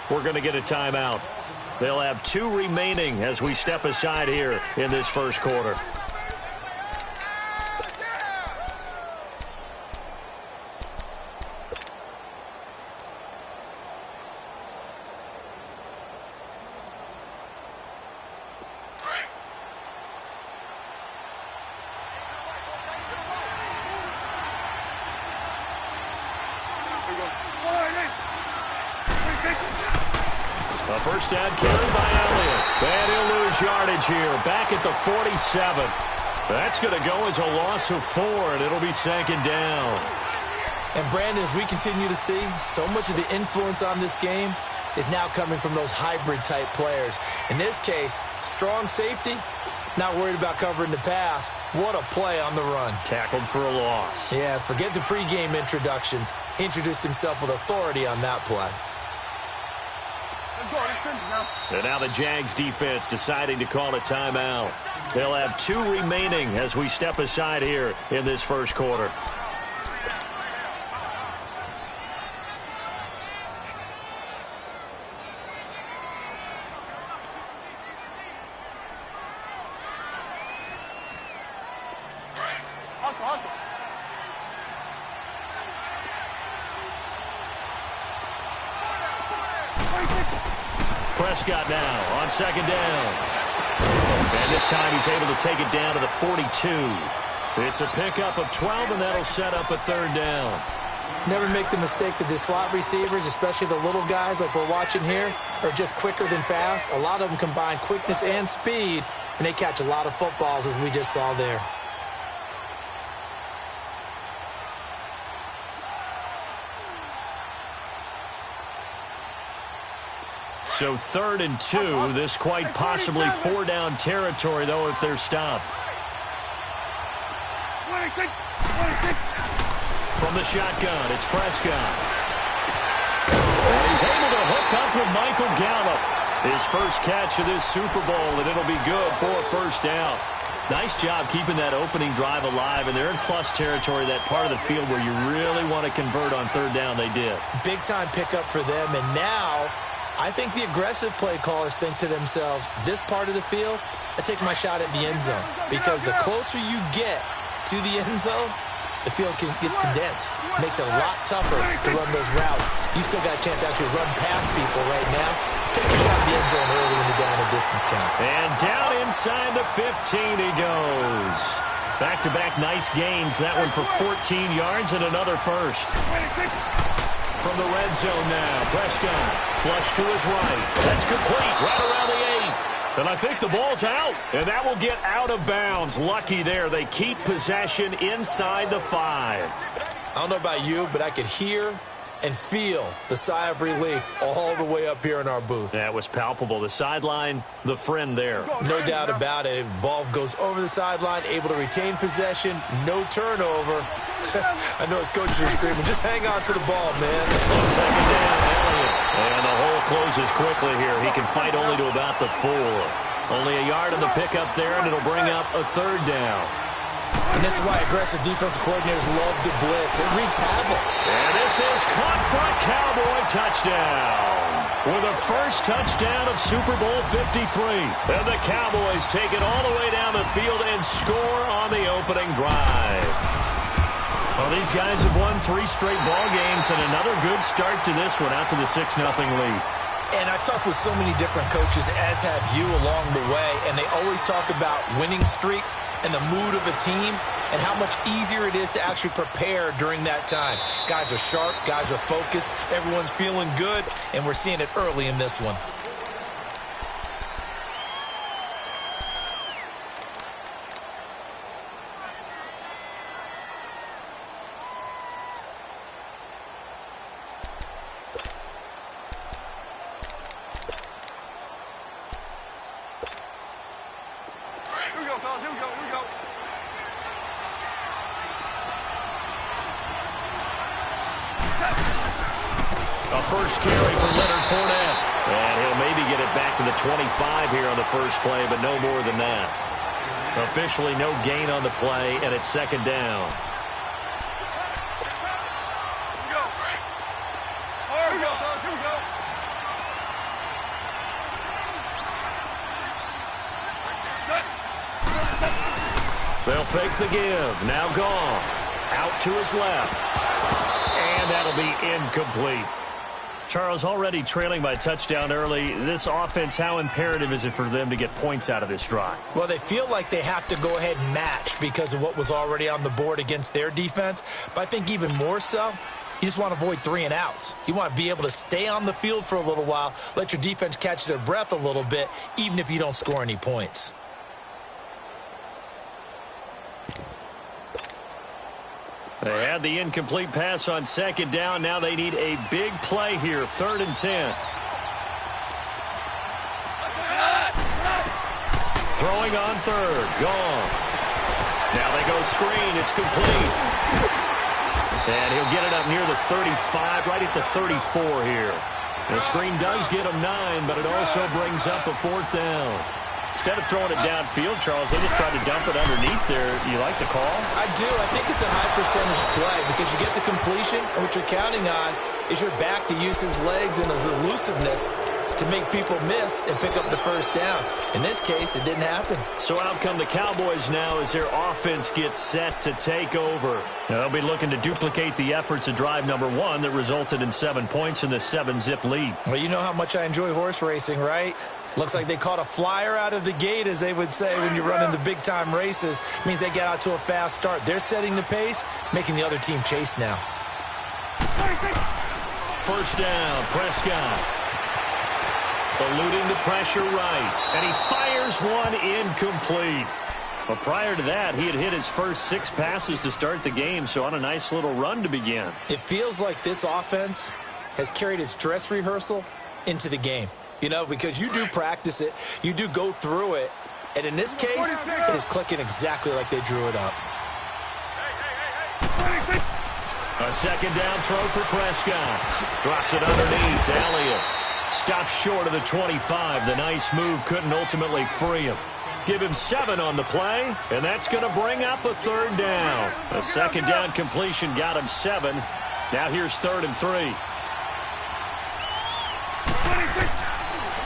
we're going to get a timeout. They'll have 2 remaining as we step aside here in this first quarter. A first down carry by Elliott. And he'll lose yardage here. Back at the 47. That's going to go as a loss of 4, and it'll be 2nd down. And Brandon, as we continue to see, so much of the influence on this game is now coming from those hybrid-type players. In this case, strong safety, not worried about covering the pass. What a play on the run. Tackled for a loss. Yeah, forget the pregame introductions. He introduced himself with authority on that play. And now the Jags defense deciding to call a timeout. They'll have 2 remaining as we step aside here in this first quarter. Prescott now on 2nd down. And this time he's able to take it down to the 42. It's a pickup of 12, and that'll set up a 3rd down. Never make the mistake that the slot receivers, especially the little guys like we're watching here, are just quicker than fast. A lot of them combine quickness and speed, and they catch a lot of footballs, as we just saw there. So 3rd and 2. This quite possibly 4-down territory, though, if they're stopped. From the shotgun, it's Prescott. And he's able to hook up with Michael Gallup. His first catch of this Super Bowl, and it'll be good for a 1st down. Nice job keeping that opening drive alive, and they're in plus territory, that part of the field where you really want to convert on 3rd down. They did. Big-time pickup for them, and now I think the aggressive play callers think to themselves, this part of the field, I take my shot at the end zone. Because the closer you get to the end zone, the field gets condensed. Makes it a lot tougher to run those routes. You still got a chance to actually run past people right now. Take a shot at the end zone early in the down and distance count. And down inside the 15 he goes. Back-to-back nice gains. That one for 14 yards and another first. From the red zone now, Prescott flush to his right. That's complete right around the 8. And I think the ball's out, and that will get out of bounds. Lucky there. They keep possession inside the 5. I don't know about you, but I could hear and feel the sigh of relief all the way up here in our booth. That was palpable. The sideline, the friend there. No doubt about it. Ball goes over the sideline, able to retain possession, no turnover. I know his coaches are screaming, just hang on to the ball, man. On 2nd down, Elliott. And the hole closes quickly here. He can fight only to about the 4. Only a yard on the pickup there, and it'll bring up a 3rd down. And this is why aggressive defensive coordinators love to blitz. It wreaks havoc. And this is caught for a Cowboy touchdown. With a first touchdown of Super Bowl 53. And the Cowboys take it all the way down the field and score on the opening drive. Well, these guys have won 3 straight ball games, and another good start to this one, out to the 6-0 lead. And I've talked with so many different coaches, as have you along the way, and they always talk about winning streaks and the mood of a team and how much easier it is to actually prepare during that time. Guys are sharp, guys are focused, everyone's feeling good, and we're seeing it early in this one. First carry for Leonard Fournette. And he'll maybe get it back to the 25 here on the first play, but no more than that. Officially no gain on the play, and it's 2nd down. They'll fake the give. Now Goff. Out to his left. And that'll be incomplete. Charles, already trailing by touchdown early. This offense, how imperative is it for them to get points out of this drive? Well, they feel like they have to go ahead and match because of what was already on the board against their defense. But I think even more so, you just want to avoid 3 and outs. You want to be able to stay on the field for a little while, let your defense catch their breath a little bit, even if you don't score any points. They had the incomplete pass on second down. Now they need a big play here, 3rd and 10. Throwing on 3rd. Goff. Now they go screen. It's complete. And he'll get it up near the 35, right at the 34 here. The screen does get him 9, but it also brings up a 4th down. Instead of throwing it downfield, Charles, they just tried to dump it underneath there. You like the call? I do. I think it's a high percentage play because you get the completion, and what you're counting on is your back to use his legs and his elusiveness to make people miss and pick up the 1st down. In this case, it didn't happen. So out come the Cowboys now as their offense gets set to take over. They'll be looking to duplicate the efforts of drive number 1 that resulted in 7 points in the 7-zip lead. Well, you know how much I enjoy horse racing, right? Looks like they caught a flyer out of the gate, as they would say when you're running the big-time races. Means they get out to a fast start. They're setting the pace, making the other team chase now. 1st down, Prescott. Eluding the pressure right. And he fires one incomplete. But prior to that, he had hit his first 6 passes to start the game, so on a nice little run to begin. It feels like this offense has carried its dress rehearsal into the game. You know, because you do practice it, you do go through it, and in this case, it is clicking exactly like they drew it up. A 2nd down throw for Prescott. Drops it underneath to Elliott. Stops short of the 25. The nice move couldn't ultimately free him. Give him 7 on the play, and that's going to bring up a 3rd down. A 2nd down completion got him 7. Now here's 3rd and 3.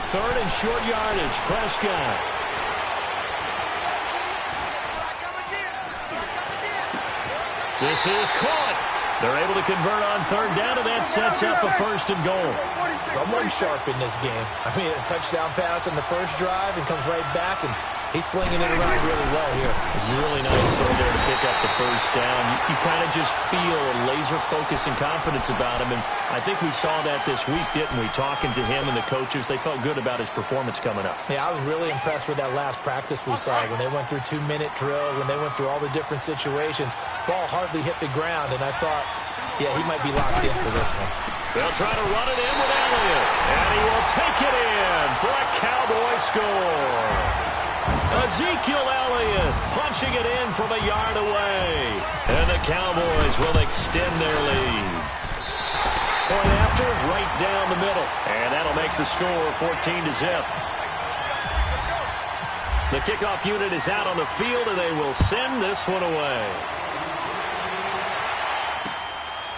3rd and short yardage. Prescott. This is caught. They're able to convert on 3rd down, and that sets up a 1st and goal. Someone sharp in this game. I mean, a touchdown pass on the first drive and comes right back, and he's flinging it around really well here. Really nice throw there to pick up the 1st down. You kind of just feel a laser focus and confidence about him, and I think we saw that this week, didn't we? Talking to him and the coaches, they felt good about his performance coming up. Yeah, I was really impressed with that last practice we saw when they went through 2-minute drill, when they went through all the different situations. Ball hardly hit the ground, and I thought, yeah, he might be locked in for this one. They'll try to run it in with Elliott, and he will take it in for a Cowboy score. Ezekiel Elliott punching it in from a yard away. And the Cowboys will extend their lead. Point after, right down the middle. And that'll make the score 14-zip. The kickoff unit is out on the field, and they will send this one away.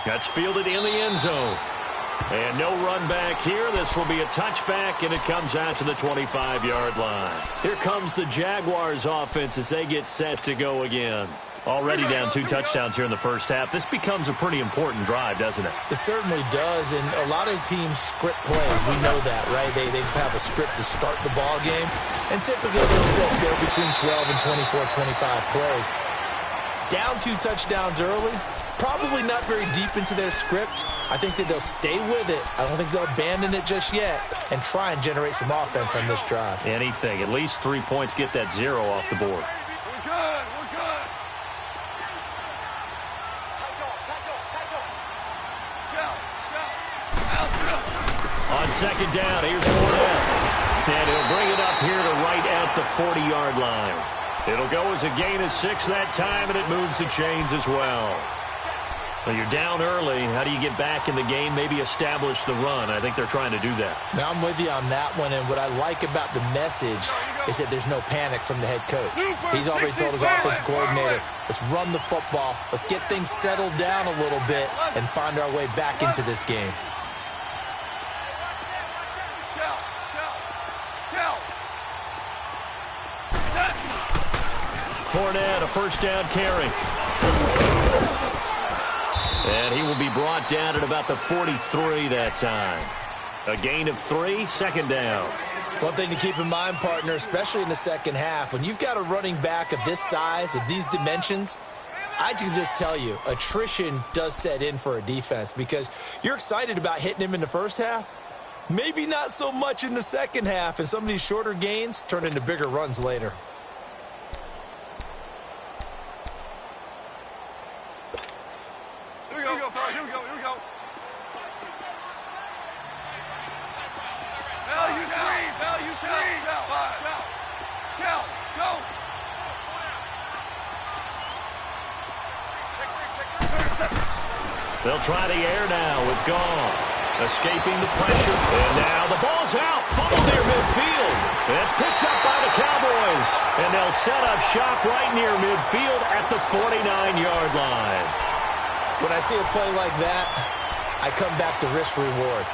That's fielded in the end zone. And no run back here. This will be a touchback, and it comes out to the 25-yard line. Here comes the Jaguars offense as they get set to go again. Already down 2 touchdowns here in the first half. This becomes a pretty important drive, doesn't it? It certainly does, and a lot of teams script plays. We know that, right? They have a script to start the ball game, and typically those scripts go between 12 and 24, 25 plays. Down 2 touchdowns early, probably not very deep into their script. I think that they'll stay with it. I don't think they'll abandon it just yet and try and generate some offense on this drive. Anything. At least 3 points, get that 0 off the board. We're good. We're good. On 2nd down, here's Fournette. And he'll bring it up here to right at the 40-yard line. It'll go as a gain of 6 that time, and it moves the chains as well. Well, you're down early. How do you get back in the game? Maybe establish the run. I think they're trying to do that. Now, I'm with you on that one, and what I like about the message is that there's no panic from the head coach. He's already told his offensive coordinator, let's run the football, let's get things settled down a little bit and find our way back into this game. Fournette, a first down carry. And he will be brought down at about the 43 that time. A gain of 3, second down. One thing to keep in mind, partner, especially in the second half, when you've got a running back of this size, of these dimensions, I can just tell you, attrition does set in for a defense because you're excited about hitting him in the first half. Maybe not so much in the second half, and some of these shorter gains turn into bigger runs later. Here we go, fellas. Here we go. Value three. Shout. Go. They'll try the air now with Goff. Escaping the pressure. And now the ball's out. Fumbled near midfield. It's picked up by the Cowboys. And they'll set up shop right near midfield at the 49-yard line. When I see a play like that, I come back to risk-reward.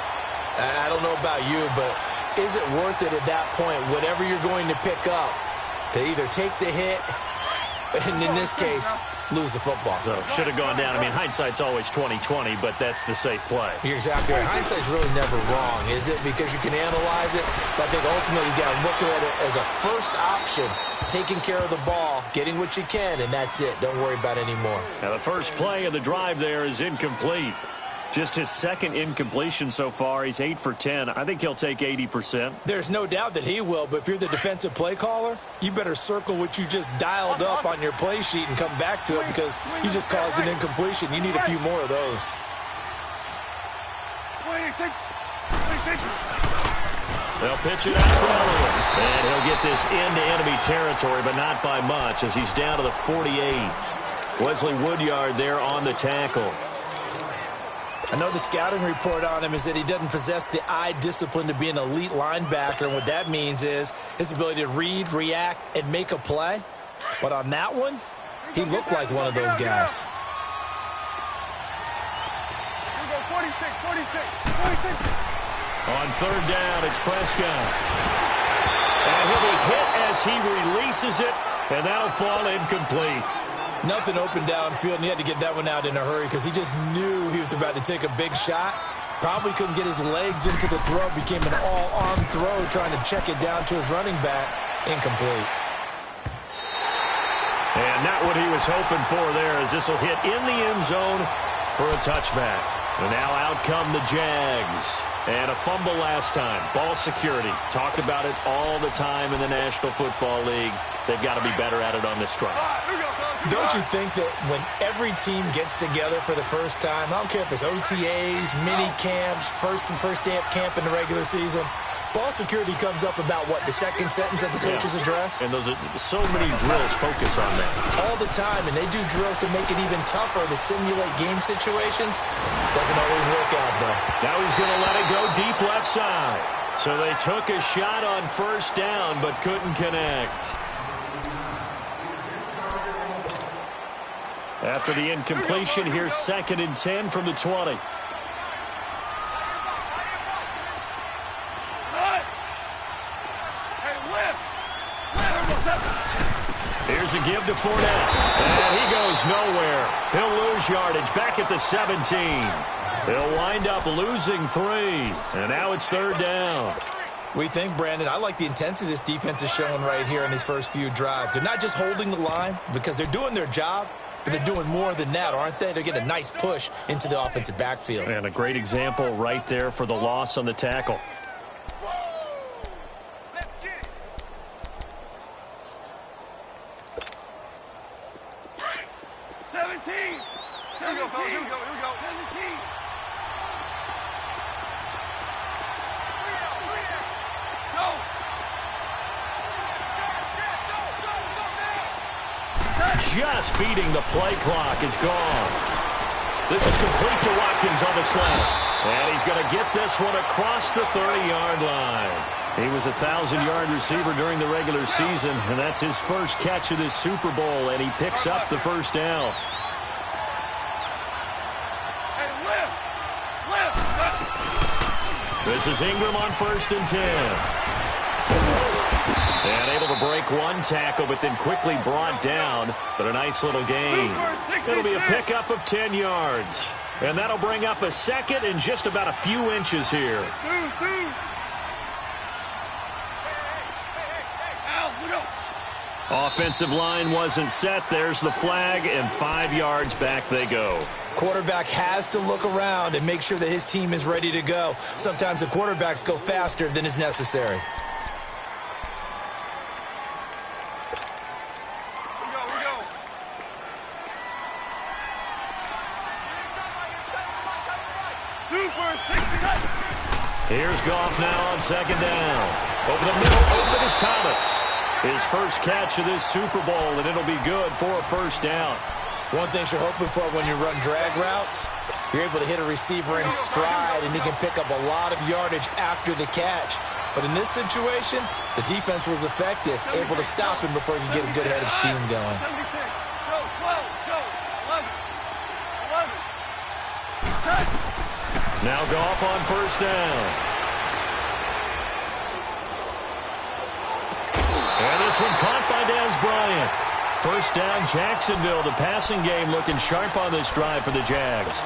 I don't know about you, but is it worth it at that point, whatever you're going to pick up, to either take the hit, and in this case, lose the football? So should have gone down. I mean, hindsight's always 20/20, but that's the safe play. You're exactly right. Hindsight's really never wrong, is it? Because you can analyze it, but I think ultimately you got to look at it as a first option, taking care of the ball, getting what you can, and that's it. Don't worry about it anymore. Now the first play of the drive there is incomplete. Just his second incompletion so far. He's 8 for 10. I think he'll take 80%. There's no doubt that he will, but if you're the defensive play caller, you better circle what you just dialed up on your play sheet and come back to it because you just caused an incompletion. You need a few more of those. 26. They'll pitch it out to Elliott. And he'll get this into enemy territory, but not by much as he's down to the 48. Wesley Woodyard there on the tackle. I know the scouting report on him is that he doesn't possess the eye discipline to be an elite linebacker. And what that means is his ability to read, react, and make a play. But on that one, he looked like one of those guys. Here we go, 46. On third down, it's Prescott. And he'll be hit as he releases it, and that'll fall incomplete. Nothing open downfield, and he had to get that one out in a hurry because he just knew he was about to take a big shot. Probably couldn't get his legs into the throw. Became an all-arm throw trying to check it down to his running back. Incomplete. And not what he was hoping for there as this will hit in the end zone for a touchback. And now out come the Jags. And a fumble last time. Ball security. Talk about it all the time in the National Football League. They've got to be better at it on this drive. Don't you think that when every team gets together for the first time, I don't care if it's OTAs, mini camps, first day of camp in the regular season, ball security comes up about, what, the second sentence of the coach's address? And those are so many drills focus on that. All the time, and they do drills to make it even tougher to simulate game situations. Doesn't always work out, though. Now he's going to let it go deep left side. So they took a shot on first down, but couldn't connect. After the incompletion, here's 2nd and 10 from the 20. Here's a give to Fournette. And he goes nowhere. He'll lose yardage back at the 17. He'll wind up losing 3. And now it's third down. We think, Brandon, I like the intensity this defense is showing right here in these first few drives. They're not just holding the line because they're doing their job, but they're doing more than that, aren't they? They're getting a nice push into the offensive backfield. And a great example right there for the loss on the tackle. Let's get it. 17. Here we go, fellas. Here we go. 17. Go. Just beating the play clock is gone. This is complete to Watkins on the slant. And he's going to get this one across the 30-yard line. He was a 1,000-yard receiver during the regular season, and that's his first catch of this Super Bowl, and he picks up the first down. Hey, lift. Lift. This is Ingram on 1st and 10. And able to break one tackle, but then quickly brought down. But a nice little gain. It'll be a pickup of 10 yards. And that'll bring up a second and just about a few inches here. Offensive line wasn't set. There's the flag, and 5 yards back they go. Quarterback has to look around and make sure that his team is ready to go. Sometimes the quarterbacks go faster than is necessary. Here's Goff now on second down. Over the middle, open is Thomas. His first catch of this Super Bowl, and it'll be good for a first down. One thing you're hoping for when you run drag routes, you're able to hit a receiver in stride, and he can pick up a lot of yardage after the catch. But in this situation, the defense was effective, able to stop him before he could get a good head of steam going. Now Goff on first down. And this one caught by Dez Bryant. First down, Jacksonville. The passing game looking sharp on this drive for the Jags.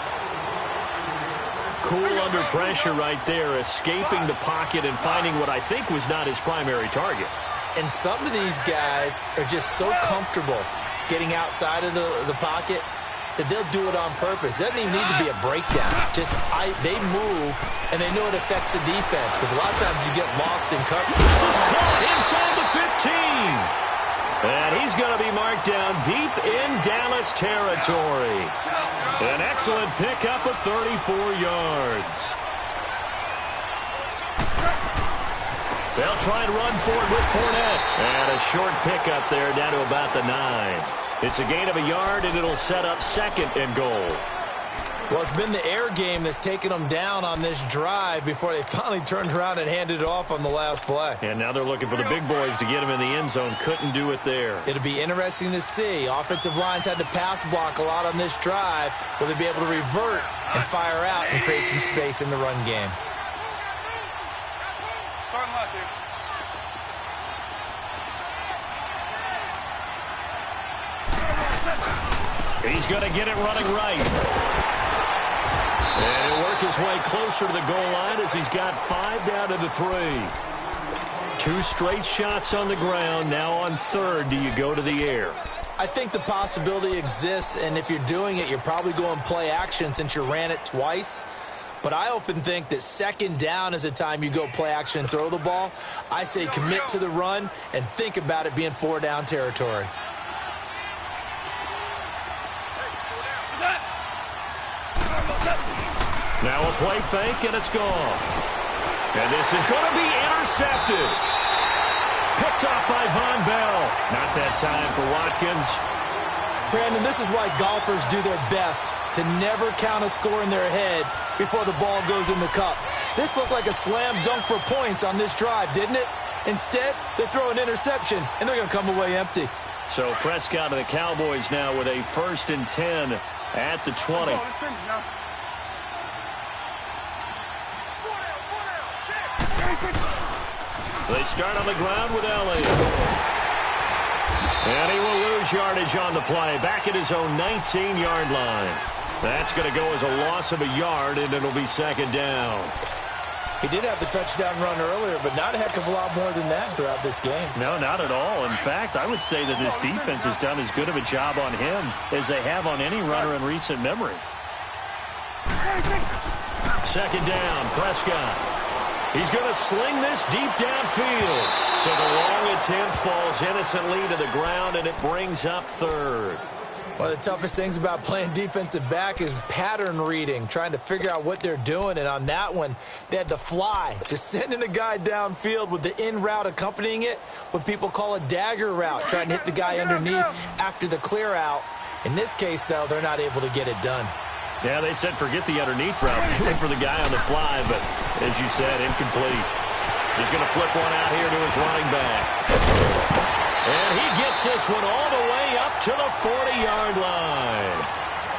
Cool under pressure right there, escaping the pocket and finding what I think was not his primary target. And some of these guys are just so comfortable getting outside of the pocket that they'll do it on purpose. It doesn't even need to be a breakdown. They move, and they know it affects the defense, because a lot of times you get lost in coverage. This is caught inside the 15. And he's going to be marked down deep in Dallas territory. An excellent pickup of 34 yards. They'll try and run forward with Fournette. And a short pickup there down to about the 9. It's a gain of a yard, and it'll set up second and goal. Well, it's been the air game that's taken them down on this drive before they finally turned around and handed it off on the last play. And now they're looking for the big boys to get him in the end zone. Couldn't do it there. It'll be interesting to see. Offensive lines had to pass block a lot on this drive. Will they be able to revert and fire out and create some space in the run game? Starting left here. He's going to get it running right. And he'll work his way closer to the goal line as he's got 5 down to the 3. 2 straight shots on the ground. Now on third, do you go to the air? I think the possibility exists, and if you're doing it, you're probably going play action since you ran it twice. But I often think that second down is a time you go play action and throw the ball. I say commit to the run and think about it being 4 down territory. Now a play fake, and it's gone. And this is going to be intercepted. Picked off by Von Bell. Not that time for Watkins. Brandon, this is why golfers do their best to never count a score in their head before the ball goes in the cup. This looked like a slam dunk for points on this drive, didn't it? Instead, they throw an interception, and they're going to come away empty. So Prescott and the Cowboys now with a 1st and 10 at the 20. They start on the ground with Elliott. And he will lose yardage on the play. Back at his own 19-yard line. That's going to go as a loss of a yard, and it'll be second down. He did have the touchdown run earlier, but not a heck of a lot more than that throughout this game. No, not at all. In fact, I would say that this defense has done as good of a job on him as they have on any runner in recent memory. Second down, Prescott. He's going to sling this deep downfield. So the long attempt falls innocently to the ground, and it brings up third. One of the toughest things about playing defensive back is pattern reading, trying to figure out what they're doing. And on that one, they had to fly, just sending a guy downfield with the in route accompanying it, what people call a dagger route, trying to hit the guy underneath after the clear out. In this case, though, they're not able to get it done. Yeah, they said forget the underneath route. They went for the guy on the fly, but as you said, incomplete. He's going to flip one out here to his running back. And he gets this one all the way up to the 40-yard line.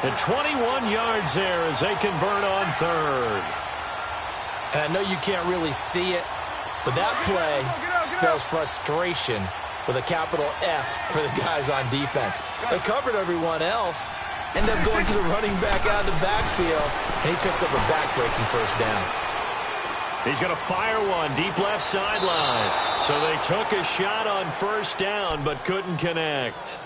And 21 yards there as they convert on third. And I know you can't really see it, But that play spells frustration with a capital F for the guys on defense. They covered everyone else, end up going to the running back out of the backfield, and he picks up a back-breaking first down. He's going to fire one deep left sideline. So they took a shot on first down but couldn't connect.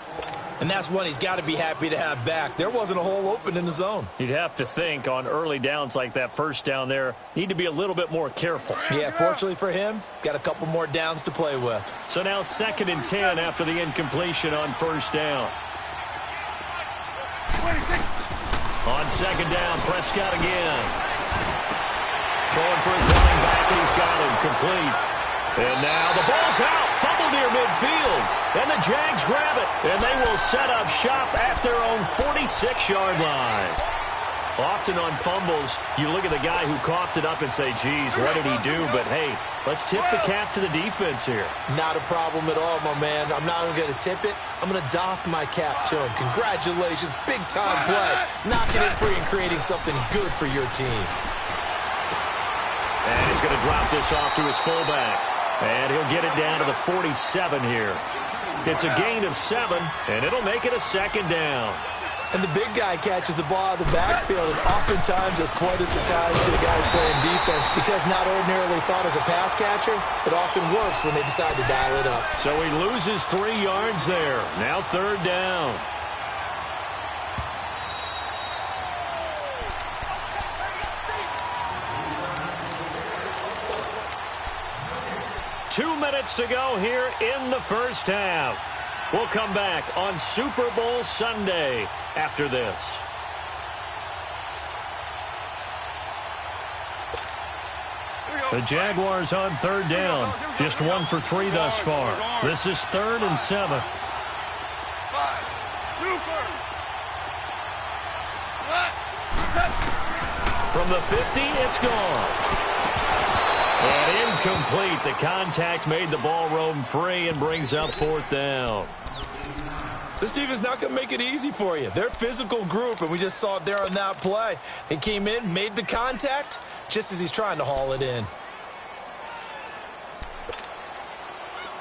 And that's one he's got to be happy to have back. There wasn't a hole open in the zone. You'd have to think on early downs like that first down there, need to be a little bit more careful. Yeah, fortunately for him, got a couple more downs to play with. So now 2nd and 10 after the incompletion on first down. On 2nd down, Prescott again. Throwing for his running back, and he's got him complete. And now the ball's out, fumbled near midfield. And the Jags grab it, and they will set up shop at their own 46-yard line. Often on fumbles, you look at the guy who coughed it up and say, geez, what did he do? But, hey, let's tip the cap to the defense here. Not a problem at all, my man. I'm not even going to tip it. I'm going to doff my cap to him. Congratulations, big-time play. Knocking it free and creating something good for your team. And he's going to drop this off to his fullback. And he'll get it down to the 47 here. It's a gain of 7, and it'll make it a 2nd down. And the big guy catches the ball out of the backfield, and oftentimes it's quite a surprise to the guys playing defense because not ordinarily thought as a pass catcher, it often works when they decide to dial it up. So he loses 3 yards there. Now 3rd down. Two minutes to go here in the first half. We'll come back on Super Bowl Sunday after this. The Jaguars on 3rd down. Just 1 for 3 thus far. This is 3rd and 7. From the 50, it's gone. And incomplete. The contact made the ball roam free and brings up 4th down. This defense is not going to make it easy for you. They're a physical group, and we just saw it there on that play. He came in, made the contact, just as he's trying to haul it in.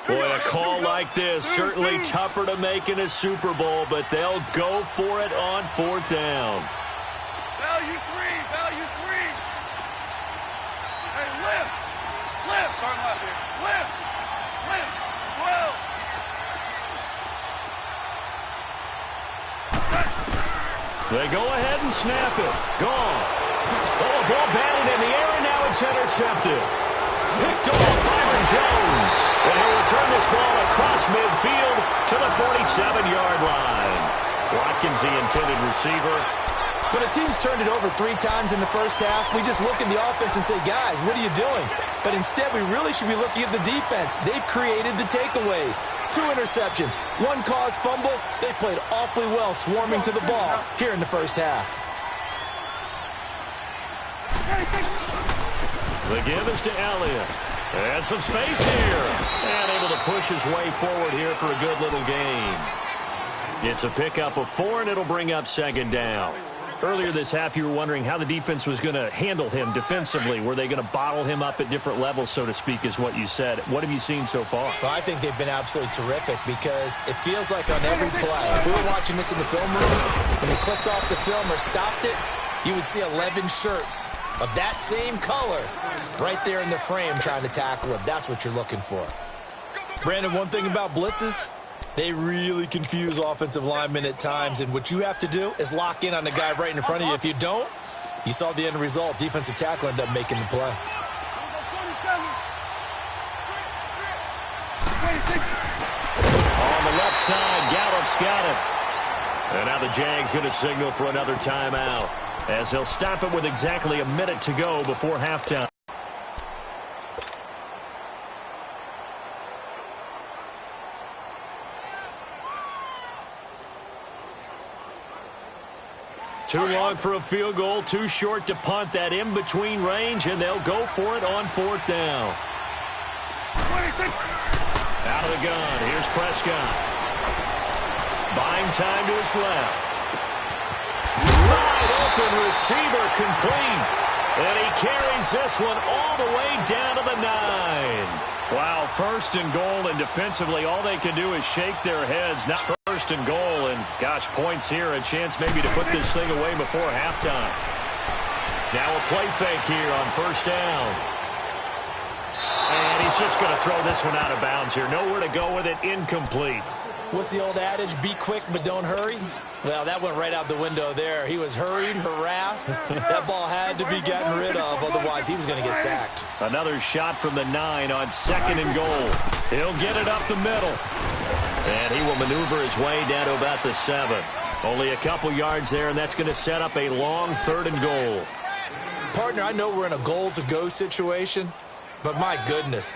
Boy, a call like this, certainly tougher to make in a Super Bowl, but they'll go for it on 4th down. Value 3, value 3. Hey, lift. Lift. Start left here. Lift. Lift. 12. They go ahead and snap it. Gone. Oh, a ball batted in the air, and now it's intercepted. Picked off Byron Jones. And he'll return this ball across midfield to the 47-yard line. Watkins, the intended receiver. When a team's turned it over 3 times in the first half, we just look at the offense and say, guys, what are you doing? But instead, we really should be looking at the defense. They've created the takeaways. 2 interceptions, 1 caused fumble. They played awfully well swarming to the ball here in the first half. The give is to Elliott. And some space here. And able to push his way forward here for a good little gain. It's a pickup of 4, and it'll bring up 2nd down. Earlier this half, you were wondering how the defense was going to handle him defensively. Were they going to bottle him up at different levels, so to speak, is what you said. What have you seen so far? Well, I think they've been absolutely terrific because it feels like on every play, if we were watching this in the film room, when they clicked off the film or stopped it, you would see 11 shirts of that same color right there in the frame trying to tackle it. That's what you're looking for. Brandon, one thing about blitzes, they really confuse offensive linemen at times, and what you have to do is lock in on the guy right in front of you. If you don't, you saw the end result. Defensive tackle ended up making the play. On the left side, Gallup's got it. And now the Jags going to signal for another timeout, as he'll stop it with exactly a minute to go before halftime. Too long for a field goal, too short to punt. That in-between range, and they'll go for it on 4th down. Out of the gun, here's Prescott. Buying time to his left. Wide open receiver complete. And he carries this one all the way down to the 9. Wow, first and goal, and defensively, all they can do is shake their heads. Now first and goal, and gosh, points here, a chance maybe to put this thing away before halftime. Now a play fake here on first down. And he's just going to throw this one out of bounds here. Nowhere to go with it, incomplete. What's the old adage? Be quick, but don't hurry. Well, that went right out the window there. He was hurried, harassed. That ball had to be gotten rid of, otherwise he was going to get sacked. Another shot from the 9 on second and goal. He'll get it up the middle. And he will maneuver his way down to about the 7. Only a couple yards there, and that's going to set up a long third and goal. Partner, I know we're in a goal-to-go situation, but my goodness,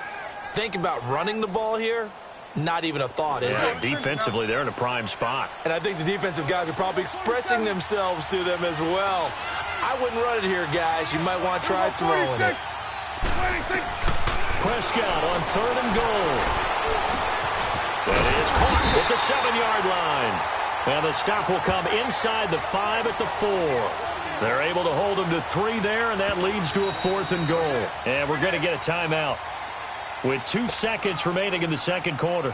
think about running the ball here. Not even a thought, is it? Defensively, they're in a prime spot. And I think the defensive guys are probably expressing themselves to them as well. I wouldn't run it here, guys. You might want to try throwing it. Prescott on third and goal. That is caught at the 7-yard line. And the stop will come inside the 5 at the 4. They're able to hold them to 3 there, and that leads to a 4th and goal. And we're going to get a timeout with 2 seconds remaining in the second quarter.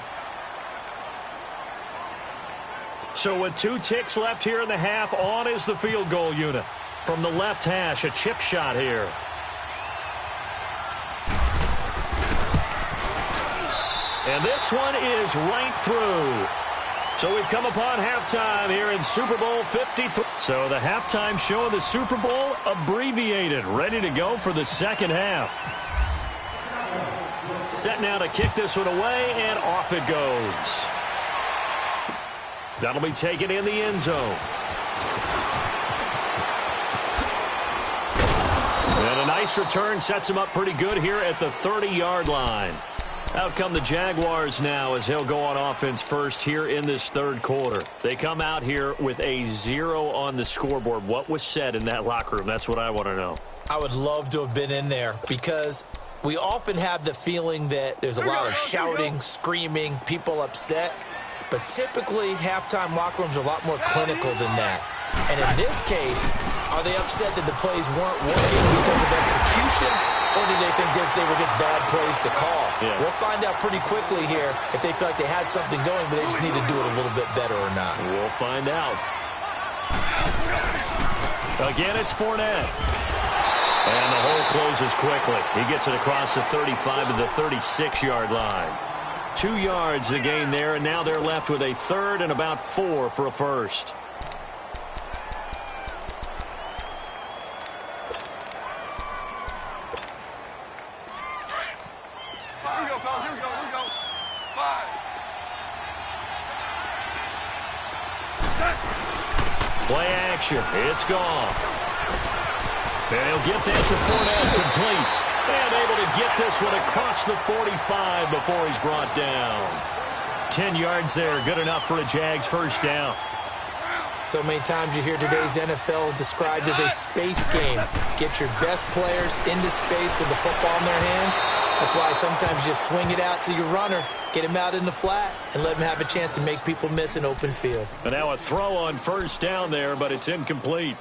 So with 2 ticks left here in the half, on is the field goal unit. From the left hash, a chip shot here. And this one is right through. So we've come upon halftime here in Super Bowl 53. So the halftime show of the Super Bowl abbreviated, ready to go for the second half. Set now to kick this one away, and off it goes. That'll be taken in the end zone. And a nice return sets him up pretty good here at the 30-yard line. Out come the Jaguars now as he'll go on offense first here in this third quarter. They come out here with a 0 on the scoreboard. What was said in that locker room? That's what I want to know. I would love to have been in there because we often have the feeling that there's a lot of shouting, screaming, people upset. But typically, halftime locker rooms are a lot more clinical than that. And in this case, are they upset that the plays weren't working because of execution? Or do they think they were just bad plays to call? Yeah. We'll find out pretty quickly here if they feel like they had something going, but they just need to do it a little bit better or not. We'll find out. Again, it's Fournette. And the hole closes quickly. He gets it across the 35 to the 36-yard line. 2 yards the gain there, and now they're left with a third and about 4 for a first. Here we go, fellas. Here we go. Here we go. 5. Play action. It's gone. And he'll get that to Fournette, complete. And able to get this one across the 45 before he's brought down. 10 yards there, good enough for a Jags first down. So many times you hear today's NFL described as a space game. Get your best players into space with the football in their hands. That's why sometimes you swing it out to your runner, get him out in the flat, and let him have a chance to make people miss an open field. And now a throw on first down there, but it's incomplete.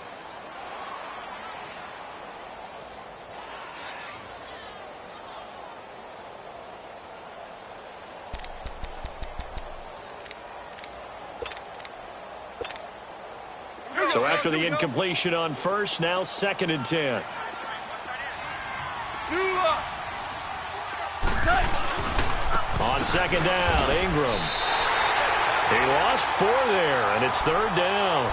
So after the incompletion on first, now 2nd and 10. On second down, Ingram. He lost 4 there, and it's 3rd down.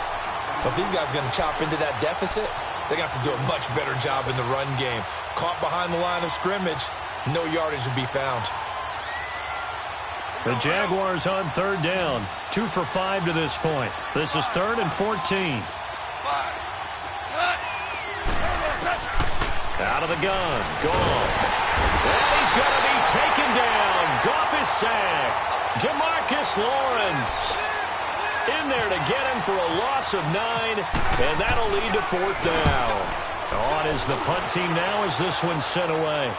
If these guys are going to chop into that deficit, they got to do a much better job in the run game. Caught behind the line of scrimmage, no yardage to be found. The Jaguars on 3rd down. 2 for 5 to this point. This is 3rd and 14. Out of the gun. Gone. And he's going to be taken down. Goff is sacked. Jamarcus Lawrence in there to get him for a loss of 9. And that'll lead to 4th down. On is the punt team now as this one's sent away.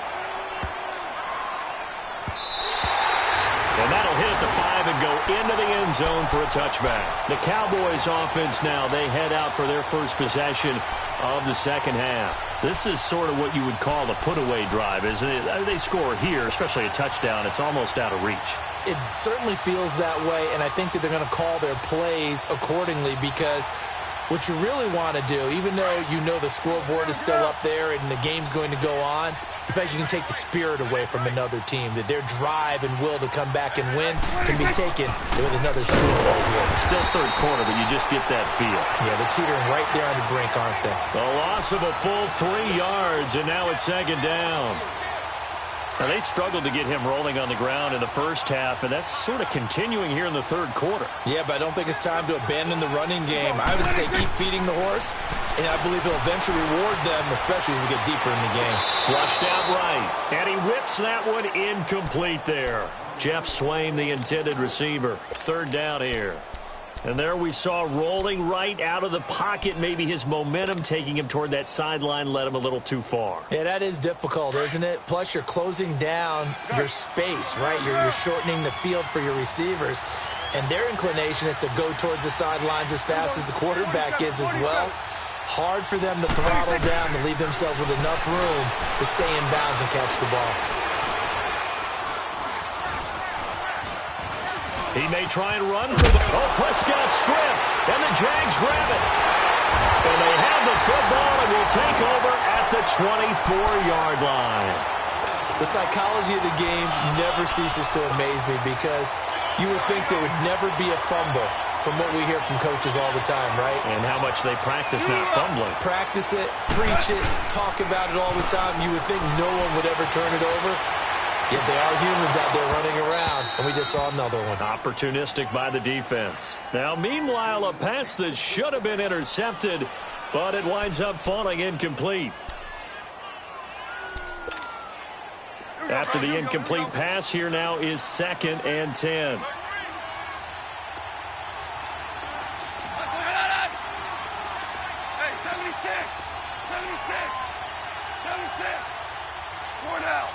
And that'll hit at the 5 and go into the end zone for a touchback. The Cowboys offense now, they head out for their first possession of the second half. This is sort of what you would call a put-away drive, isn't it? They score here, especially a touchdown. It's almost out of reach. It certainly feels that way, and I think that they're going to call their plays accordingly because what you really want to do, even though you know the scoreboard is still up there and the game's going to go on, in fact, you can take the spirit away from another team, that their drive and will to come back and win can be taken with another score right here. Still third quarter, but you just get that feel. Yeah, they're teetering right there on the brink, aren't they? The loss of a full 3 yards, and now it's second down. Now, they struggled to get him rolling on the ground in the first half, and that's sort of continuing here in the third quarter. Yeah, but I don't think it's time to abandon the running game. I would say keep feeding the horse, and I believe he'll eventually reward them, especially as we get deeper in the game. Flushed out right, and he whips that one incomplete there. Jeff Swain, the intended receiver. Third down here. And there we saw rolling right out of the pocket. Maybe his momentum taking him toward that sideline led him a little too far. Yeah, that is difficult, isn't it? Plus, you're closing down your space, right? You're shortening the field for your receivers. And their inclination is to go towards the sidelines as fast as the quarterback is as well. Hard for them to throttle down to leave themselves with enough room to stay in bounds and catch the ball. He may try and run for the... Oh, Prescott stripped, and the Jags grab it. And they have the football and will take over at the 24-yard line. The psychology of the game never ceases to amaze me because you would think there would never be a fumble from what we hear from coaches all the time, right? And how much they practice not fumbling. Practice it, preach it, talk about it all the time. You would think no one would ever turn it over. Yet they are humans out there running around, and we just saw another one. Opportunistic by the defense. Now, meanwhile, a pass that should have been intercepted, but it winds up falling incomplete. After the incomplete pass, here now is 2nd and 10. Hey, 76. 76. 76. 4 now.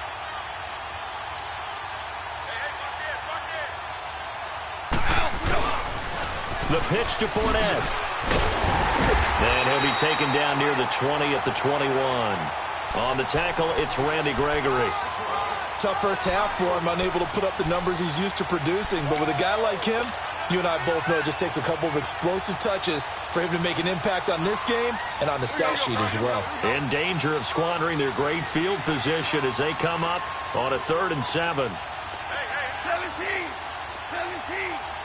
The pitch to Fournette. And he'll be taken down near the 20 at the 21. On the tackle, it's Randy Gregory. Tough first half for him, unable to put up the numbers he's used to producing. But with a guy like him, you and I both know it just takes a couple of explosive touches for him to make an impact on this game and on the stat sheet as well. In danger of squandering their great field position as they come up on a 3rd and 7. Hey, 17. 17.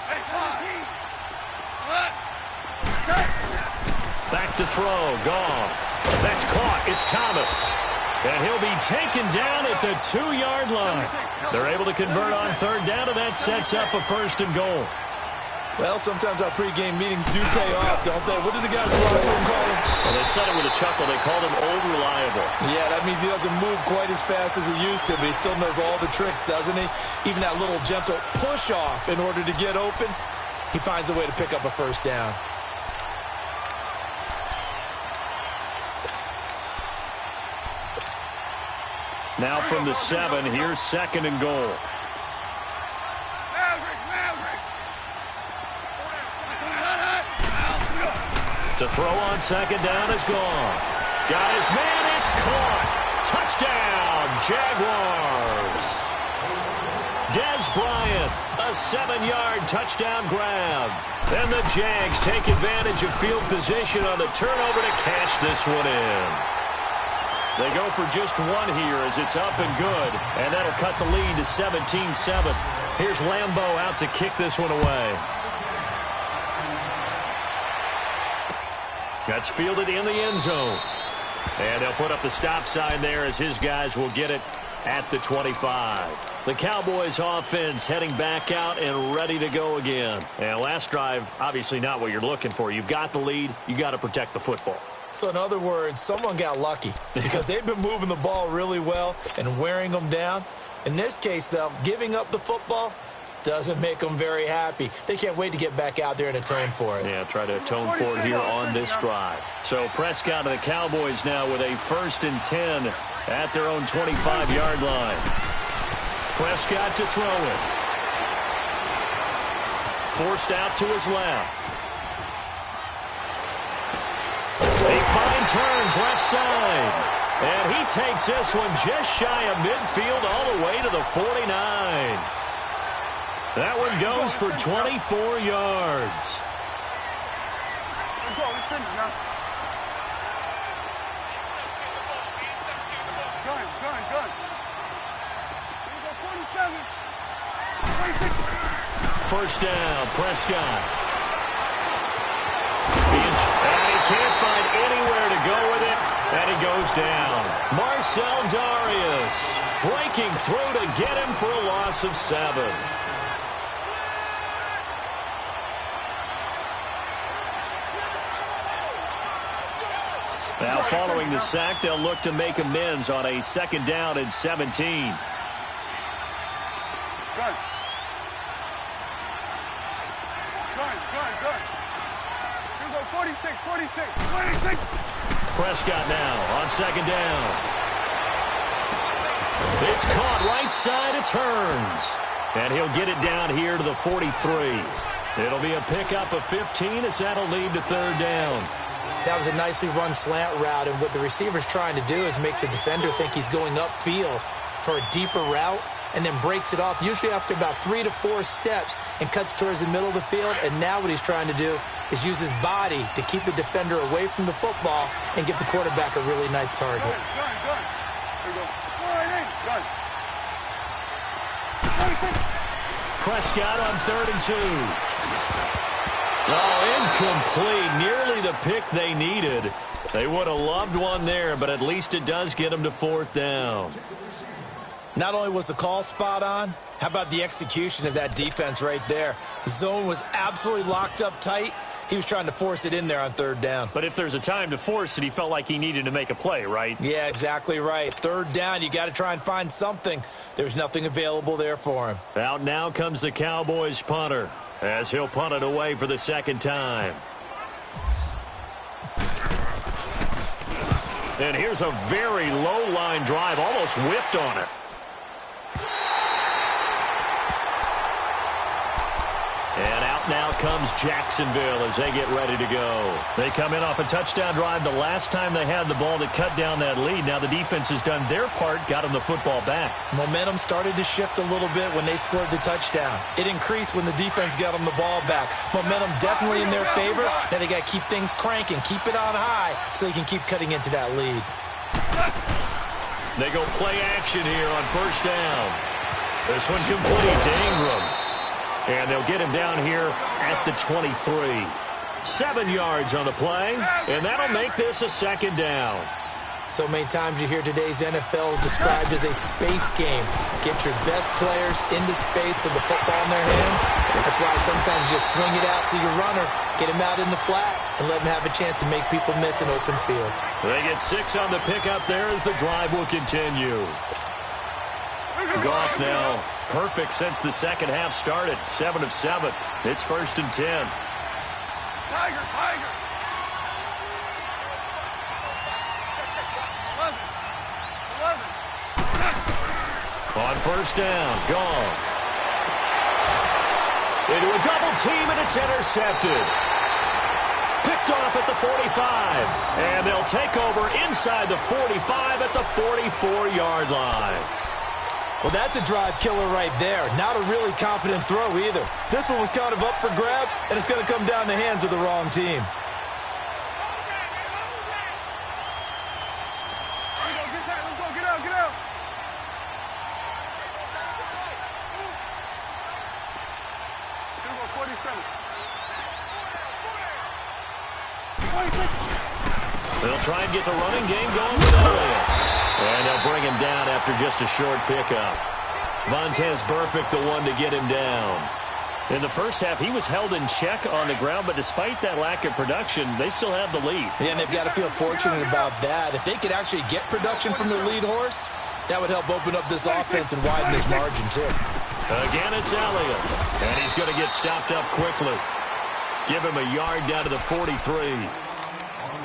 Hey, 17. What? Back to throw. Goff. That's caught. It's Thomas. And he'll be taken down at the 2-yard line. They're able to convert on 3rd down, and that sets up a 1st and goal. Well, sometimes our pregame meetings do pay off, don't they? What did the guys in the locker room call him? Well, they said it with a chuckle. They called him Old Reliable. Yeah, that means he doesn't move quite as fast as he used to, but he still knows all the tricks, doesn't he? Even that little gentle push-off in order to get open, he finds a way to pick up a 1st down. Now from the 7, here's 2nd and goal. To throw on 2nd down is gone. Got his man, it's caught. Touchdown, Jaguars. Dez Bryant, a 7-yard touchdown grab. And the Jags take advantage of field position on the turnover to cash this one in. They go for just one here as it's up and good, and that'll cut the lead to 17-7. Here's Lambeau out to kick this one away. That's fielded in the end zone. And they'll put up the stop sign there as his guys will get it at the 25. The Cowboys offense heading back out and ready to go again. And last drive, obviously not what you're looking for. You've got the lead. You got to protect the football. So in other words, someone got lucky because they've been moving the ball really well and wearing them down. In this case, though, giving up the football doesn't make them very happy. They can't wait to get back out there and atone for it. Yeah, try to atone for it here on this drive. So Prescott and the Cowboys now with a 1st and 10 at their own 25-yard line. Prescott to throw it. forced out to his left. He finds Hearns left side. And he takes this one just shy of midfield all the way to the 49. That one goes for 24 yards. Let's go. Let's finish now. Gun. Here we go, 47. 26. First down, Prescott. And he can't find anywhere to go with it, and he goes down. Marcel Darius breaking through to get him for a loss of 7. Now, following the sack, they'll look to make amends on a 2nd down and 17. Gun. Here we go, 46. 26. Prescott now on 2nd down. It's caught right side. It's Hearns. And he'll get it down here to the 43. It'll be a pickup of 15 as that'll lead to 3rd down. That was a nicely run slant route, and what the receiver's trying to do is make the defender think he's going upfield for a deeper route and then breaks it off, usually after about 3 to 4 steps, and cuts towards the middle of the field. And now what he's trying to do is use his body to keep the defender away from the football and give the quarterback a really nice target. Gun. Here we go. Gun. 26. Prescott on 3rd and 2. Oh, incomplete. Nearly the pick they needed. They would have loved one there, but at least it does get them to 4th down. Not only was the call spot on, how about the execution of that defense right there? The zone was absolutely locked up tight. He was trying to force it in there on 3rd down. But if there's a time to force it, he felt like he needed to make a play, right? Yeah, exactly right. 3rd down, you got to try and find something. There's nothing available there for him. Out now comes the Cowboys punter, as he'll punt it away for the 2nd time. And here's a very low line drive, almost whiffed on it. And out now comes Jacksonville as they get ready to go. They come in off a touchdown drive the last time they had the ball to cut down that lead. Now the defense has done their part, got them the football back. Momentum started to shift a little bit when they scored the touchdown. It increased when the defense got them the ball back. Momentum definitely in their favor. Now they got to keep things cranking, keep it on high so they can keep cutting into that lead. They go play action here on 1st down. This one complete to Ingram. And they'll get him down here at the 23. 7 yards on the play, and that'll make this a 2nd down. So many times you hear today's NFL described as a space game. Get your best players into space with the football in their hands. That's why sometimes you swing it out to your runner, get him out in the flat, and let him have a chance to make people miss an open field. They get 6 on the pickup there as the drive will continue. Goff now perfect since the 2nd half started. 7 of 7. It's 1st and 10. Tiger. 11. On 1st down, Goff. Into a double team, and it's intercepted. Picked off at the 45. And they'll take over inside the 45 at the 44-yard line. Well, that's a drive killer right there. Not a really confident throw either. This one was kind of up for grabs, and it's going to come down the hands of the wrong team. Let's go. Get out. Here we go, 47. 26. They'll try and get the running game going with Elliott. And they'll bring him down after just a short pickup. Vontez Burfict, the one to get him down. In the first half, he was held in check on the ground, but despite that lack of production, they still have the lead. Yeah, and they've got to feel fortunate about that. If they could actually get production from their lead horse, that would help open up this offense and widen this margin, too. Again, it's Elliott. And he's going to get stopped up quickly. Give him a yard down to the 43.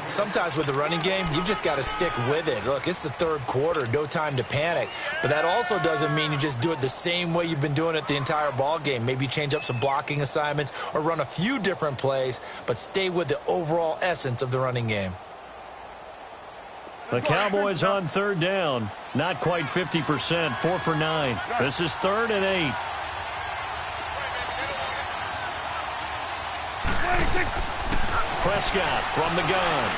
Sometimes with the running game, you've just got to stick with it. Look, it's the third quarter, no time to panic. But that also doesn't mean you just do it the same way you've been doing it the entire ball game. Maybe change up some blocking assignments or run a few different plays, but stay with the overall essence of the running game. The Cowboys on third down. Not quite 50%, 4 for 9. This is 3rd and 8. Prescott from the gun.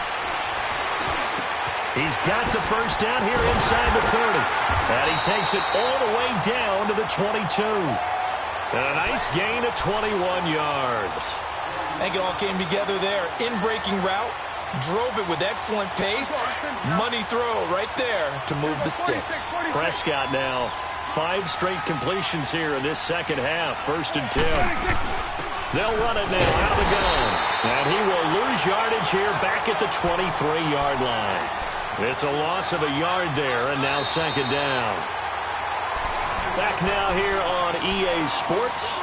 He's got the first down here inside the 30. And he takes it all the way down to the 22. And a nice gain of 21 yards. I think it all came together there. In-breaking route. Drove it with excellent pace. Money throw right there to move the sticks. Prescott now 5 straight completions here in this second half. 1st and 10. They'll run it now out of the gun. And he will lose yardage here back at the 23-yard line. It's a loss of a yard there, and now 2nd down. Back now here on EA Sports.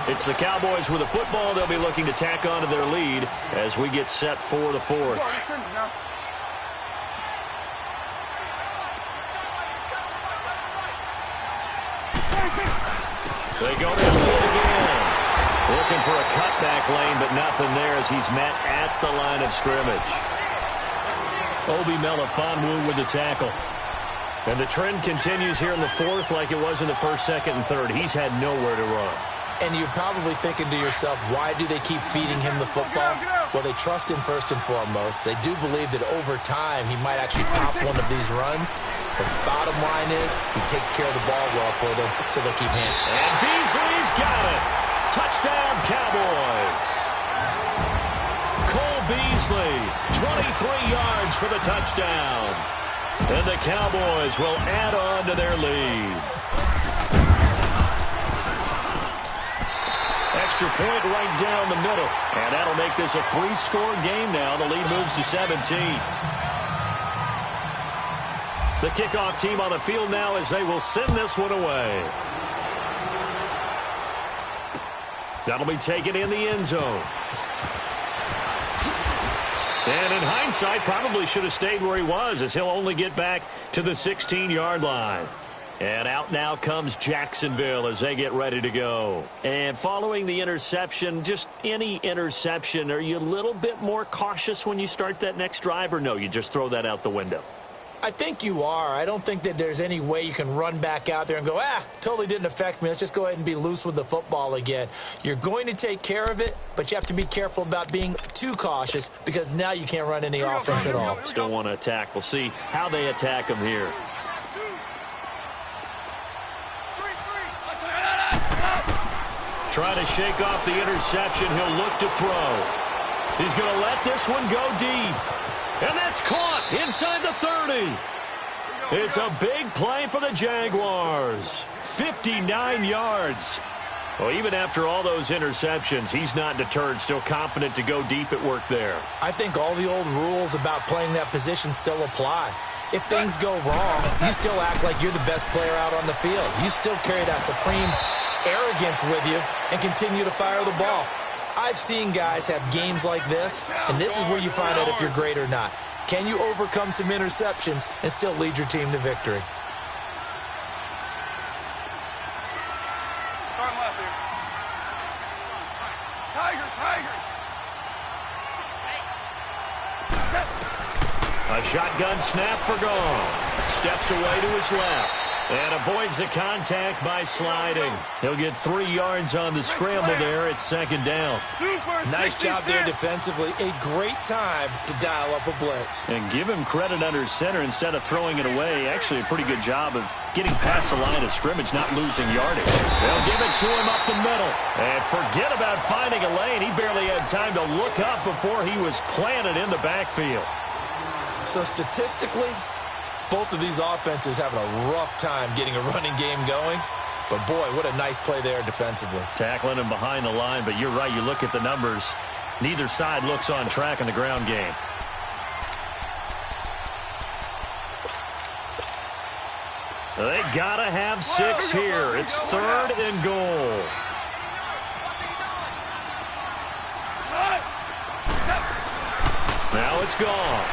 It's the Cowboys with a football. They'll be looking to tack on to their lead as we get set for the 4th. They go down the field again. Looking for a cutback lane, but nothing there as he's met at the line of scrimmage. Obi Melifonwu with the tackle. And the trend continues here in the 4th like it was in the 1st, 2nd, and 3rd. He's had nowhere to run. And you're probably thinking to yourself, why do they keep feeding him the football? Well, they trust him first and foremost. They do believe that over time he might actually pop one of these runs. But the bottom line is he takes care of the ball well for them, so they'll keep handling it. And Beasley's got it. Touchdown, Cowboys. Cole Beasley, 23 yards for the touchdown. And the Cowboys will add on to their lead. Extra point right down the middle. And that'll make this a 3-score game now. The lead moves to 17. The kickoff team on the field now as they will send this one away. That'll be taken in the end zone. And in hindsight, probably should have stayed where he was as he'll only get back to the 16-yard line. And out now comes Jacksonville as they get ready to go. And following the interception, just any interception, are you a little bit more cautious when you start that next drive, or no, you just throw that out the window? I think you are. I don't think that there's any way you can run back out there and go, totally didn't affect me. Let's just go ahead and be loose with the football again. You're going to take care of it, but you have to be careful about being too cautious because now you can't run any offense at all. Still want to attack. We'll see how they attack him here. Trying to shake off the interception. He'll look to throw. He's going to let this one go deep. And that's caught inside the 30. It's a big play for the Jaguars. 59 yards. Well, even after all those interceptions, he's not deterred, still confident to go deep at work there. I think all the old rules about playing that position still apply. If things go wrong, you still act like you're the best player out on the field. You still carry that supreme arrogance with you and continue to fire the ball. I've seen guys have games like this, and this is where you find out if you're great or not. Can you overcome some interceptions and still lead your team to victory? Start left here. Tiger. A shotgun snap for Gone. Steps away to his left. And avoids the contact by sliding. He'll get 3 yards on the scramble there. It's 2nd down. Nice job there defensively. A great time to dial up a blitz. And give him credit under center instead of throwing it away. Actually a pretty good job of getting past the line of scrimmage, not losing yardage. They'll give it to him up the middle. And forget about finding a lane. He barely had time to look up before he was planted in the backfield. So statistically, both of these offenses having a rough time getting a running game going. But, boy, what a nice play there defensively. Tackling him behind the line, but you're right. You look at the numbers. Neither side looks on track in the ground game. They got to have 6 here. It's 3rd and goal. Now it's gone.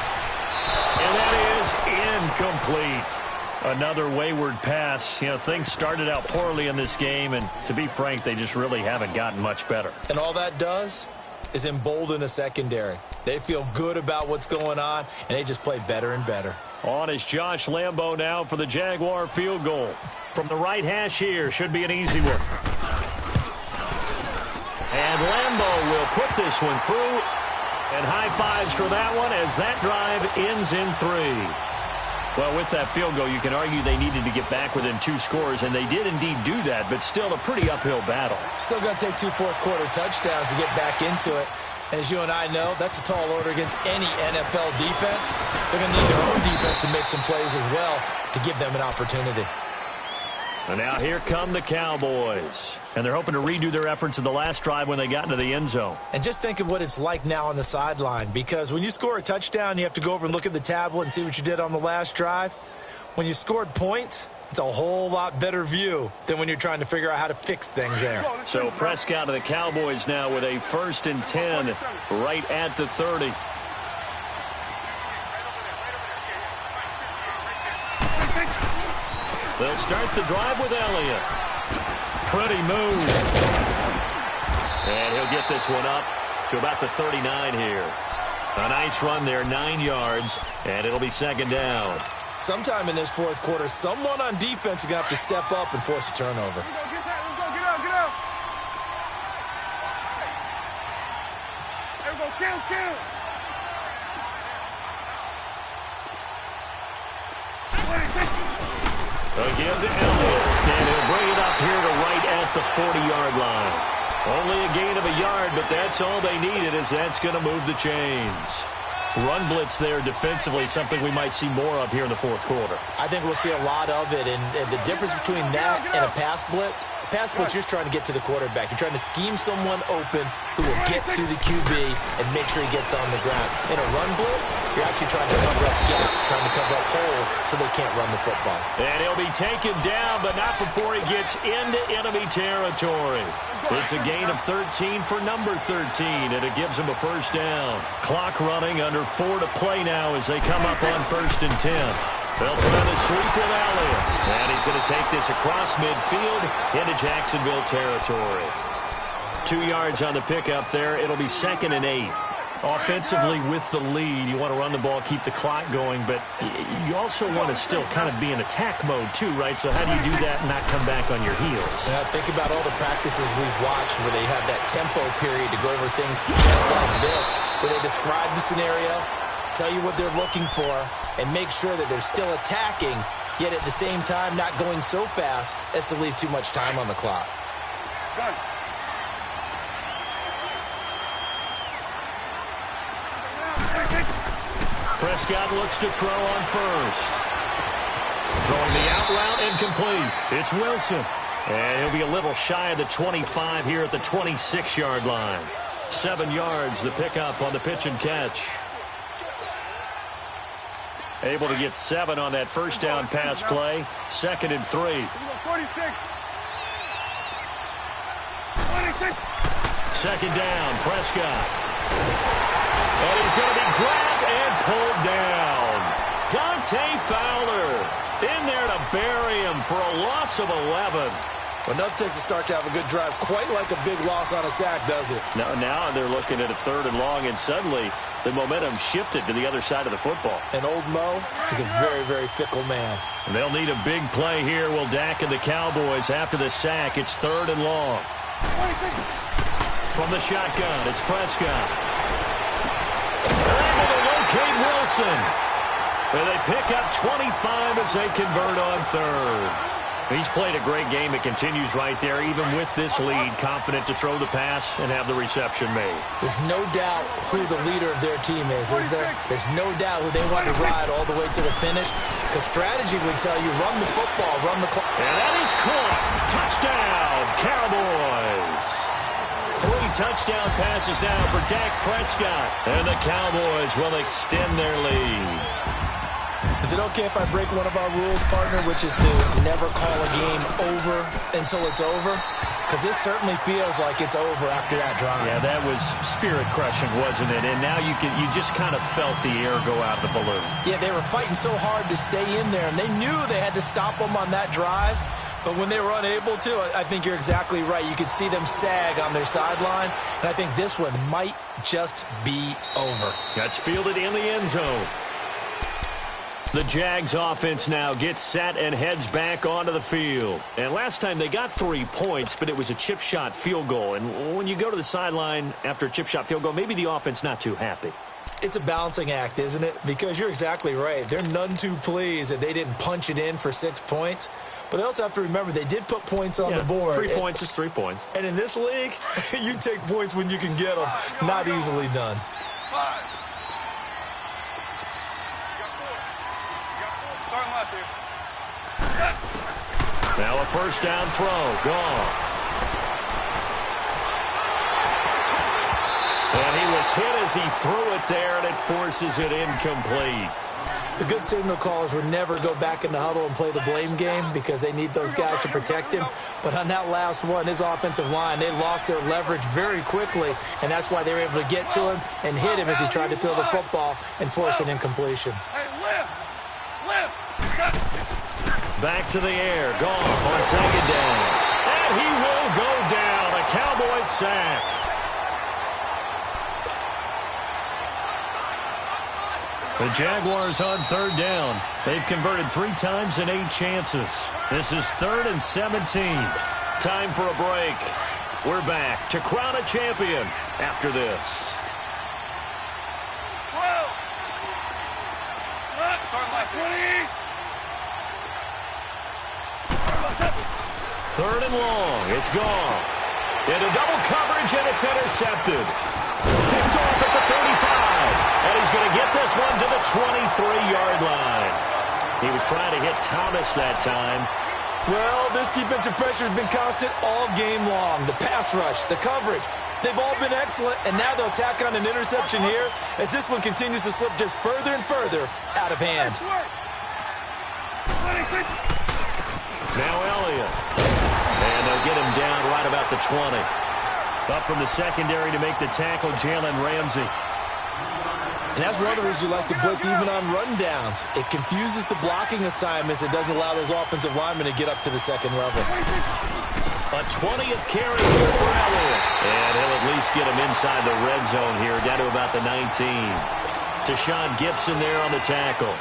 And that is incomplete. Another wayward pass. You know, things started out poorly in this game, and to be frank, they just really haven't gotten much better. And all that does is embolden a secondary. They feel good about what's going on, and they just play better and better. On is Josh Lambo now for the Jaguar field goal. From the right hash here, should be an easy one. And Lambo will put this one through. And high fives for that one as that drive ends in 3. Well, with that field goal, you can argue they needed to get back within 2 scores, and they did indeed do that, but still a pretty uphill battle. Still going to take 2 fourth-quarter touchdowns to get back into it. And as you and I know, that's a tall order against any NFL defense. They're going to need their own defense to make some plays as well to give them an opportunity. And now here come the Cowboys. And they're hoping to redo their efforts in the last drive when they got into the end zone. And just think of what it's like now on the sideline, because when you score a touchdown, you have to go over and look at the tablet and see what you did on the last drive. When you scored points, it's a whole lot better view than when you're trying to figure out how to fix things there. So Prescott of the Cowboys now with a 1st and 10 right at the 30. They'll start the drive with Elliott. Pretty move. And he'll get this one up to about the 39 here. A nice run there, 9 yards, and it'll be 2nd down. Sometime in this fourth quarter, someone on defense is going to have to step up and force a turnover. Get out. There we go, kill. Again to Elliott, and he'll bring it up here to right at the 40-yard line. Only a gain of a yard, but that's all they needed, as that's going to move the chains. Run blitz there defensively, something we might see more of here in the fourth quarter. I think we'll see a lot of it, and the difference between that and a pass blitz, you're just trying to get to the quarterback. You're trying to scheme someone open who will get to the QB and make sure he gets on the ground. In a run blitz, you're actually trying to cover up gaps, trying to cover up holes so they can't run the football. And he'll be taken down, but not before he gets into enemy territory. It's a gain of 13 for number 13, and it gives him a 1st down. Clock running, under 4 to play now as they come up on 1st and 10. They'll try to sweep with Elliott. And he's going to take this across midfield into Jacksonville territory. 2 yards on the pickup there. It'll be 2nd and 8. Offensively with the lead, you want to run the ball, keep the clock going, but you also want to still kind of be in attack mode too, right? So how do you do that and not come back on your heels? Now, think about all the practices we've watched where they have that tempo period to go over things just like this, where they describe the scenario, tell you what they're looking for, and make sure that they're still attacking, yet at the same time not going so fast as to leave too much time on the clock. Done. Prescott looks to throw on 1st. Throwing the out route incomplete. It's Wilson. And he'll be a little shy of the 25 here at the 26-yard line. 7 yards, the pickup on the pitch and catch. Able to get 7 on that 1st down pass play. 2nd and 3. 46. 2nd down, Prescott. And he's going to be grabbed and pulled down. Dante Fowler in there to bury him for a loss of 11. Well, nothing takes a start to have a good drive quite like a big loss on a sack, does it? Now they're looking at a 3rd and long, and suddenly the momentum shifted to the other side of the football. And old Mo is a very, very fickle man. And they'll need a big play here. Will Dak and the Cowboys after the sack. It's 3rd and long. From the shotgun, it's Prescott. They're able to locate Wilson. And they pick up 25 as they convert on 3rd. He's played a great game. It continues right there, even with this lead, confident to throw the pass and have the reception made. There's no doubt who the leader of their team is there? There's no doubt who they want to ride all the way to the finish. Because strategy would tell you, run the football, run the clock. And that is caught. Touchdown, Cowboys. 3 touchdown passes now for Dak Prescott. And the Cowboys will extend their lead. Is it okay if I break one of our rules, partner, which is to never call a game over until it's over? because this certainly feels like it's over after that drive. Yeah, that was spirit-crushing, wasn't it? And now you just kind of felt the air go out of the balloon. Yeah, they were fighting so hard to stay in there, and they knew they had to stop them on that drive. But when they were unable to, I think you're exactly right. You could see them sag on their sideline, and I think this one might just be over. That's fielded in the end zone. The Jags offense now gets set and heads back onto the field. And last time they got 3 points, but it was a chip shot field goal. And when you go to the sideline after a chip shot field goal, maybe the offense not too happy. It's a balancing act, isn't it? Because you're exactly right. They're none too pleased that they didn't punch it in for 6 points. But they also have to remember they did put points on the board. 3 points is 3 points. And in this league, you take points when you can get them. Not easily done. 5. Starting left here. Now a first down throw. Gone. And he was hit as he threw it there, and it forces it incomplete. The good signal callers would never go back in the huddle and play the blame game because they need those guys to protect him. But on that last one, his offensive line, they lost their leverage very quickly, and that's why they were able to get to him and hit him as he tried to throw the football and force an incompletion. Hey, lift. Back to the air. Goff on second down. And he will go down. A Cowboys sack. The Jaguars on third down. They've converted 3 times in 8 chances. This is 3rd and 17. Time for a break. We're back to crown a champion after this. 12. Starting left 20. 3rd and long. It's gone. Into double coverage, and it's intercepted. Picked off at the 35. And he's going to get this one to the 23-yard line. He was trying to hit Thomas that time. Well, this defensive pressure has been constant all game long. The pass rush, the coverage, they've all been excellent, and now they'll tack on an interception here as this one continues to slip just further and further out of hand. Now Elliott. And they'll get him down right about the 20. Up from the secondary to make the tackle, Jalen Ramsey. And that's one of the reasons you like to blitz even on rundowns. It confuses the blocking assignments. It doesn't allow those offensive linemen to get up to the second level. A 20th carry here for Elliott. And he'll at least get him inside the red zone here, down to about the 19. Tashawn Gibson there on the tackle.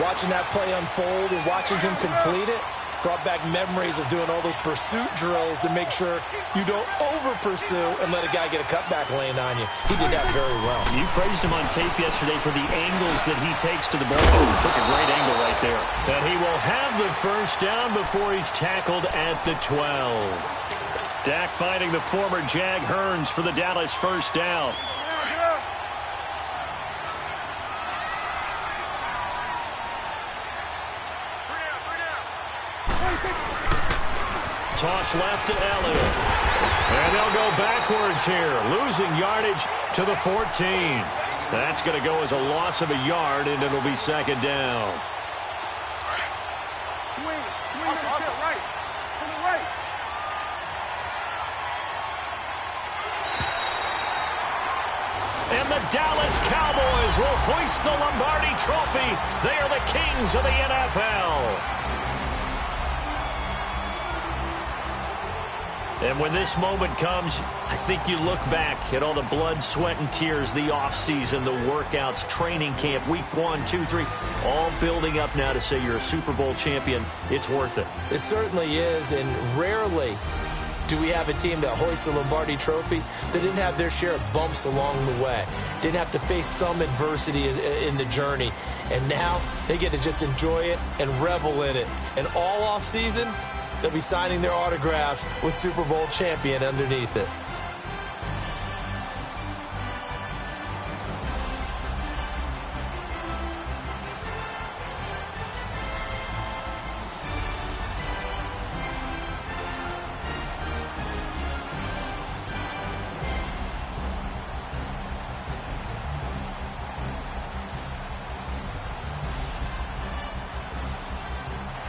Watching that play unfold and watching him complete it brought back memories of doing all those pursuit drills to make sure you don't over-pursue and let a guy get a cutback lane on you. He did that very well. You praised him on tape yesterday for the angles that he takes to the ball. He took a great angle right there. And he will have the first down before he's tackled at the 12. Dak finding the former Jag Hearns for the Dallas first down. Toss left to Elliott. And they'll go backwards here, losing yardage to the 14. That's going to go as a loss of a yard, and it'll be second down. Swing to the right. To the right. And the Dallas Cowboys will hoist the Lombardi Trophy. They are the kings of the NFL. And when this moment comes, I think you look back at all the blood, sweat, and tears, the offseason, the workouts, training camp, week 1, 2, 3, all building up now to say you're a Super Bowl champion. It's worth it. It certainly is, and rarely do we have a team that hoists the Lombardi Trophy that didn't have their share of bumps along the way, didn't have to face some adversity in the journey, and now they get to just enjoy it and revel in it. And all offseason, they'll be signing their autographs with Super Bowl champion underneath it.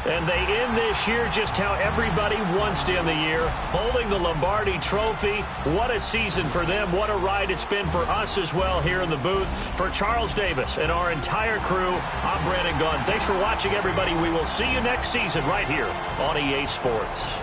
And they end this year just how everybody wants to end the year, holding the Lombardi Trophy. What a season for them. What a ride it's been for us as well here in the booth. For Charles Davis and our entire crew, I'm Brandon Gaudin. Thanks for watching, everybody. We will see you next season right here on EA Sports.